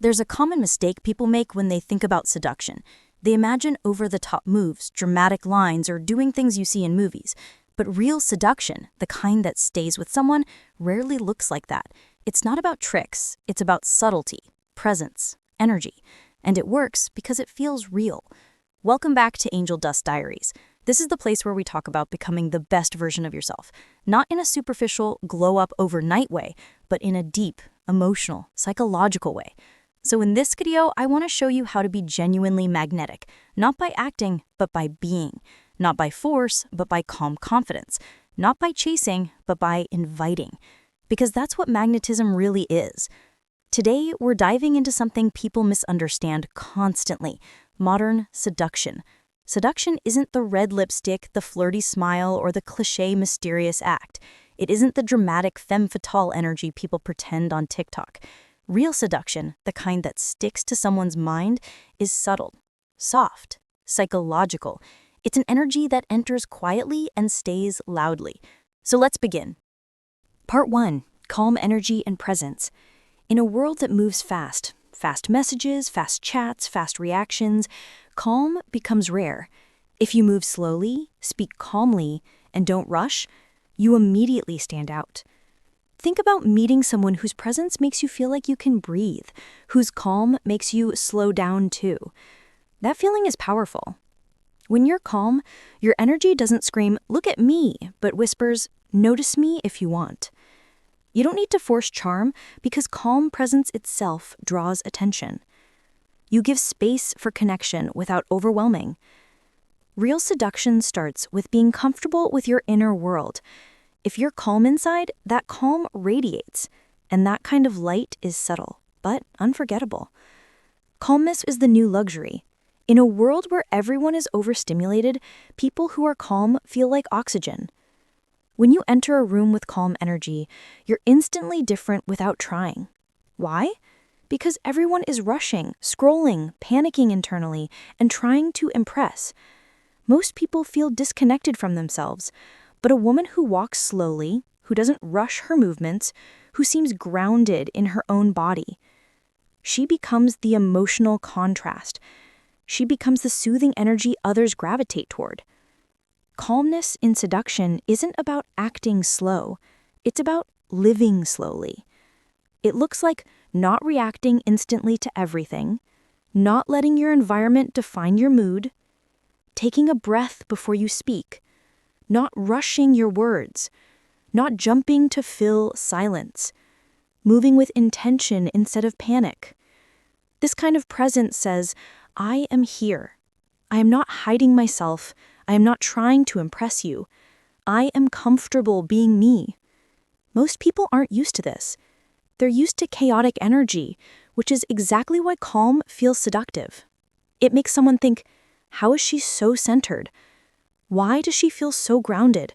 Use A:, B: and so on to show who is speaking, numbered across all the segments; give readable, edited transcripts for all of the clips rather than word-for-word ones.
A: There's a common mistake people make when they think about seduction. They imagine over-the-top moves, dramatic lines, or doing things you see in movies. But real seduction, the kind that stays with someone, rarely looks like that. It's not about tricks, it's about subtlety, presence, energy. And it works because it feels real. Welcome back to Angel Dust Diaries. This is the place where we talk about becoming the best version of yourself. Not in a superficial, glow-up overnight way, but in a deep, emotional, psychological way. So in this video, I want to show you how to be genuinely magnetic, not by acting, but by being. Not by force, but by calm confidence. Not by chasing, but by inviting. Because that's what magnetism really is. Today, we're diving into something people misunderstand constantly: modern seduction. Seduction isn't the red lipstick, the flirty smile, or the cliché mysterious act. It isn't the dramatic femme fatale energy people pretend on TikTok. Real seduction, the kind that sticks to someone's mind, is subtle, soft, psychological. It's an energy that enters quietly and stays loudly. So let's begin. Part 1. Calm energy and presence. In a world that moves fast messages, fast chats, fast reactions, calm becomes rare. If you move slowly, speak calmly, and don't rush, you immediately stand out. Think about meeting someone whose presence makes you feel like you can breathe, whose calm makes you slow down too. That feeling is powerful. When you're calm, your energy doesn't scream, "Look at me," but whispers, "Notice me if you want." You don't need to force charm because calm presence itself draws attention. You give space for connection without overwhelming. Real seduction starts with being comfortable with your inner world. If you're calm inside, that calm radiates, and that kind of light is subtle, but unforgettable. Calmness is the new luxury. In a world where everyone is overstimulated, people who are calm feel like oxygen. When you enter a room with calm energy, you're instantly different without trying. Why? Because everyone is rushing, scrolling, panicking internally, and trying to impress. Most people feel disconnected from themselves. But a woman who walks slowly, who doesn't rush her movements, who seems grounded in her own body, she becomes the emotional contrast. She becomes the soothing energy others gravitate toward. Calmness in seduction isn't about acting slow. It's about living slowly. It looks like not reacting instantly to everything, not letting your environment define your mood, taking a breath before you speak, not rushing your words, not jumping to fill silence, moving with intention instead of panic. This kind of presence says, "I am here. I am not hiding myself. I am not trying to impress you. I am comfortable being me." Most people aren't used to this. They're used to chaotic energy, which is exactly why calm feels seductive. It makes someone think, how is she so centered? Why does she feel so grounded?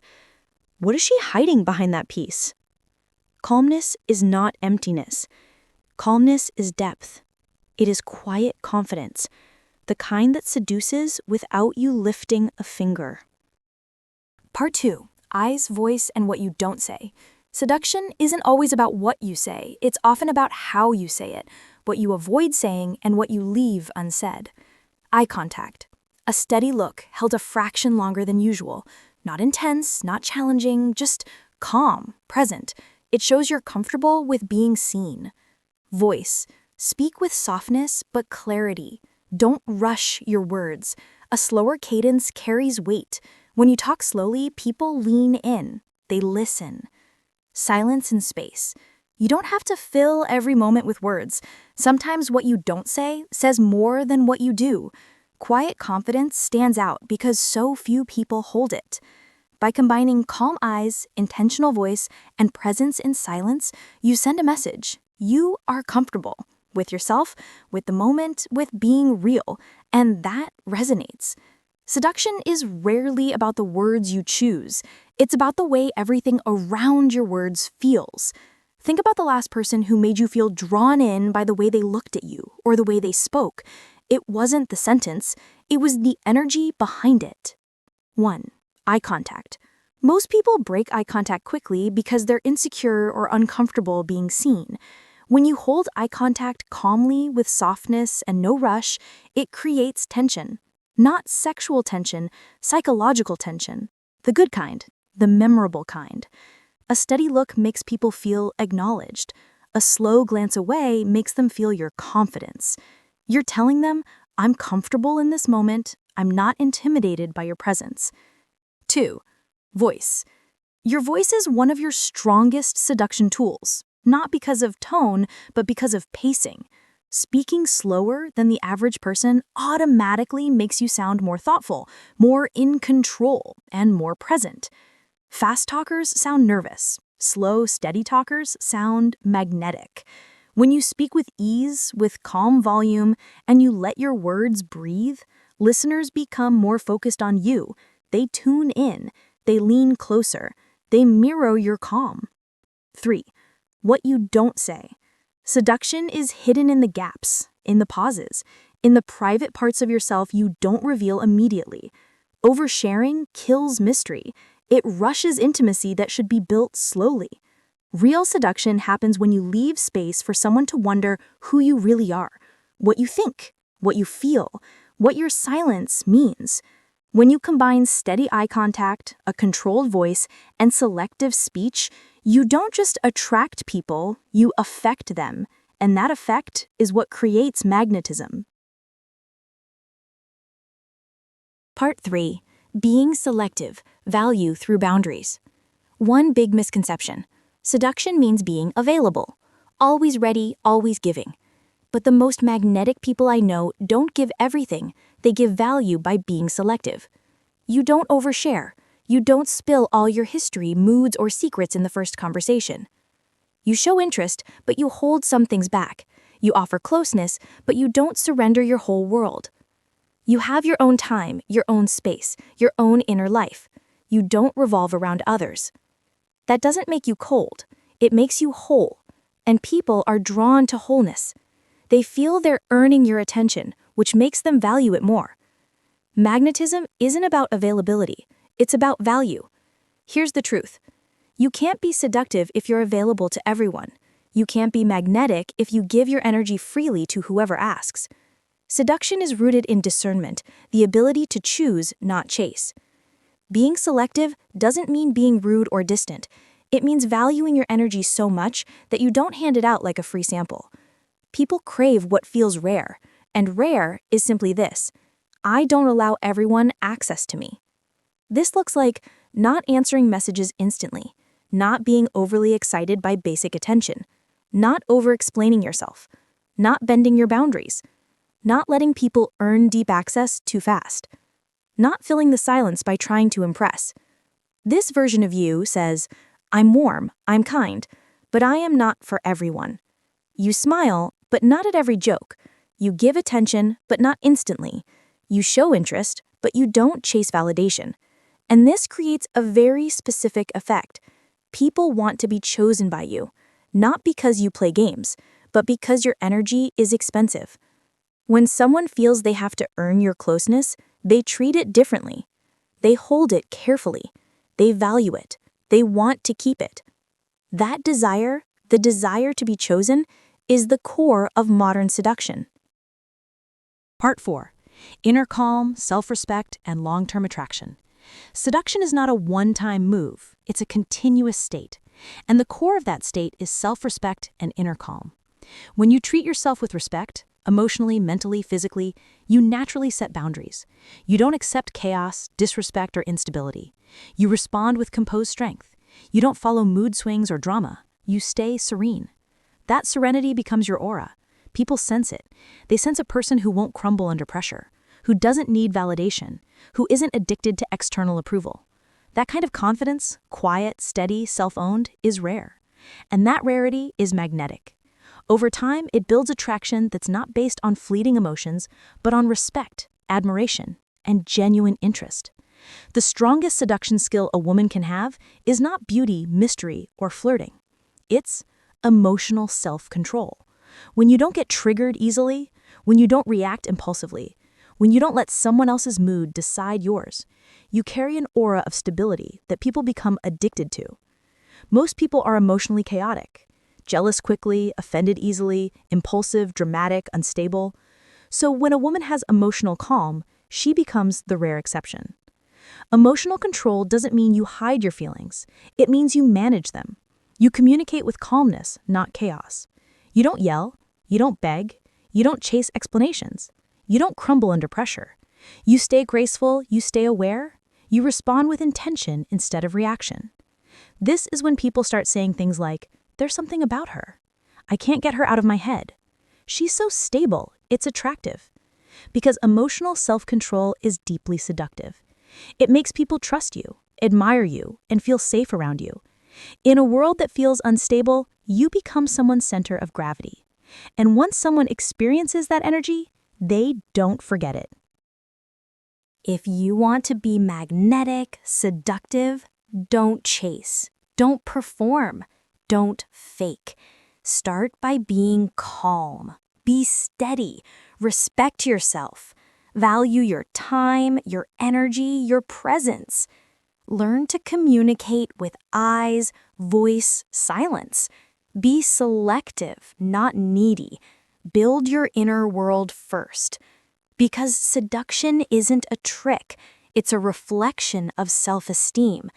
A: What is she hiding behind that piece? Calmness is not emptiness. Calmness is depth. It is quiet confidence, the kind that seduces without you lifting a finger. Part 2. Eyes, voice, and what you don't say. Seduction isn't always about what you say. It's often about how you say it, what you avoid saying, and what you leave unsaid. Eye contact. A steady look held a fraction longer than usual. Not intense, not challenging, just calm, present. It shows you're comfortable with being seen. Voice. Speak with softness but clarity. Don't rush your words. A slower cadence carries weight. When you talk slowly, people lean in. They listen. Silence and space. You don't have to fill every moment with words. Sometimes what you don't say says more than what you do. Quiet confidence stands out because so few people hold it. By combining calm eyes, intentional voice, and presence in silence, you send a message. You are comfortable with yourself, with the moment, with being real, and that resonates. Seduction is rarely about the words you choose. It's about the way everything around your words feels. Think about the last person who made you feel drawn in by the way they looked at you or the way they spoke. It wasn't the sentence, it was the energy behind it. 1. Eye contact. Most people break eye contact quickly because they're insecure or uncomfortable being seen. When you hold eye contact calmly with softness and no rush, it creates tension. Not sexual tension, psychological tension. The good kind, the memorable kind. A steady look makes people feel acknowledged. A slow glance away makes them feel your confidence. You're telling them, I'm comfortable in this moment, I'm not intimidated by your presence. 2. Voice. Your voice is one of your strongest seduction tools, not because of tone, but because of pacing. Speaking slower than the average person automatically makes you sound more thoughtful, more in control, and more present. Fast talkers sound nervous. Slow, steady talkers sound magnetic. When you speak with ease, with calm volume, and you let your words breathe, listeners become more focused on you. They tune in. They lean closer. They mirror your calm. 3. What you don't say. Seduction is hidden in the gaps, in the pauses, in the private parts of yourself you don't reveal immediately. Oversharing kills mystery. It rushes intimacy that should be built slowly. Real seduction happens when you leave space for someone to wonder who you really are, what you think, what you feel, what your silence means. When you combine steady eye contact, a controlled voice, and selective speech, you don't just attract people, you affect them, and that effect is what creates magnetism. Part 3. Being selective, value through boundaries. One big misconception. Seduction means being available, always ready, always giving. But the most magnetic people I know don't give everything, they give value by being selective. You don't overshare. You don't spill all your history, moods, or secrets in the first conversation. You show interest, but you hold some things back. You offer closeness, but you don't surrender your whole world. You have your own time, your own space, your own inner life. You don't revolve around others. That doesn't make you cold. It makes you whole. And people are drawn to wholeness. They feel they're earning your attention, which makes them value it more. Magnetism isn't about availability. It's about value. Here's the truth. You can't be seductive if you're available to everyone. You can't be magnetic if you give your energy freely to whoever asks. Seduction is rooted in discernment, the ability to choose, not chase. Being selective doesn't mean being rude or distant. It means valuing your energy so much that you don't hand it out like a free sample. People crave what feels rare, and rare is simply this. I don't allow everyone access to me. This looks like not answering messages instantly, not being overly excited by basic attention, not over-explaining yourself, not bending your boundaries, not letting people earn deep access too fast, not filling the silence by trying to impress. This version of you says, I'm warm, I'm kind, but I am not for everyone. You smile, but not at every joke. You give attention, but not instantly. You show interest, but you don't chase validation. And this creates a very specific effect. People want to be chosen by you, not because you play games, but because your energy is expensive. When someone feels they have to earn your closeness, they treat it differently. They hold it carefully. They value it. They want to keep it. That desire, the desire to be chosen, is the core of modern seduction. Part 4. Inner calm, self-respect, and long-term attraction. Seduction is not a one-time move. It's a continuous state. And the core of that state is self-respect and inner calm. When you treat yourself with respect, emotionally, mentally, physically, you naturally set boundaries. You don't accept chaos, disrespect, or instability. You respond with composed strength. You don't follow mood swings or drama. You stay serene. That serenity becomes your aura. People sense it. They sense a person who won't crumble under pressure, who doesn't need validation, who isn't addicted to external approval. That kind of confidence, quiet, steady, self-owned, is rare. And that rarity is magnetic. Over time, it builds attraction that's not based on fleeting emotions, but on respect, admiration, and genuine interest. The strongest seduction skill a woman can have is not beauty, mystery, or flirting. It's emotional self-control. When you don't get triggered easily, when you don't react impulsively, when you don't let someone else's mood decide yours, you carry an aura of stability that people become addicted to. Most people are emotionally chaotic. jealous quickly, offended easily, impulsive, dramatic, unstable. So when a woman has emotional calm, she becomes the rare exception. Emotional control doesn't mean you hide your feelings. It means you manage them. You communicate with calmness, not chaos. You don't yell. You don't beg. You don't chase explanations. You don't crumble under pressure. You stay graceful. You stay aware. You respond with intention instead of reaction. This is when people start saying things like, "There's something about her. I can't get her out of my head. She's so stable. It's attractive." Because emotional self-control is deeply seductive. It makes people trust you, admire you, and feel safe around you. In a world that feels unstable, you become someone's center of gravity. And once someone experiences that energy, they don't forget it. If you want to be magnetic, seductive, don't chase, don't perform, don't fake. Start by being calm. Be steady. Respect yourself. Value your time, your energy, your presence. Learn to communicate with eyes, voice, silence. Be selective, not needy. Build your inner world first. Because seduction isn't a trick, it's a reflection of self-esteem.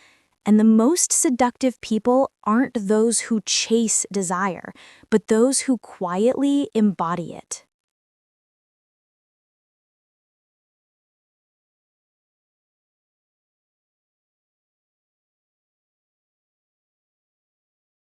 A: And the most seductive people aren't those who chase desire, but those who quietly embody it.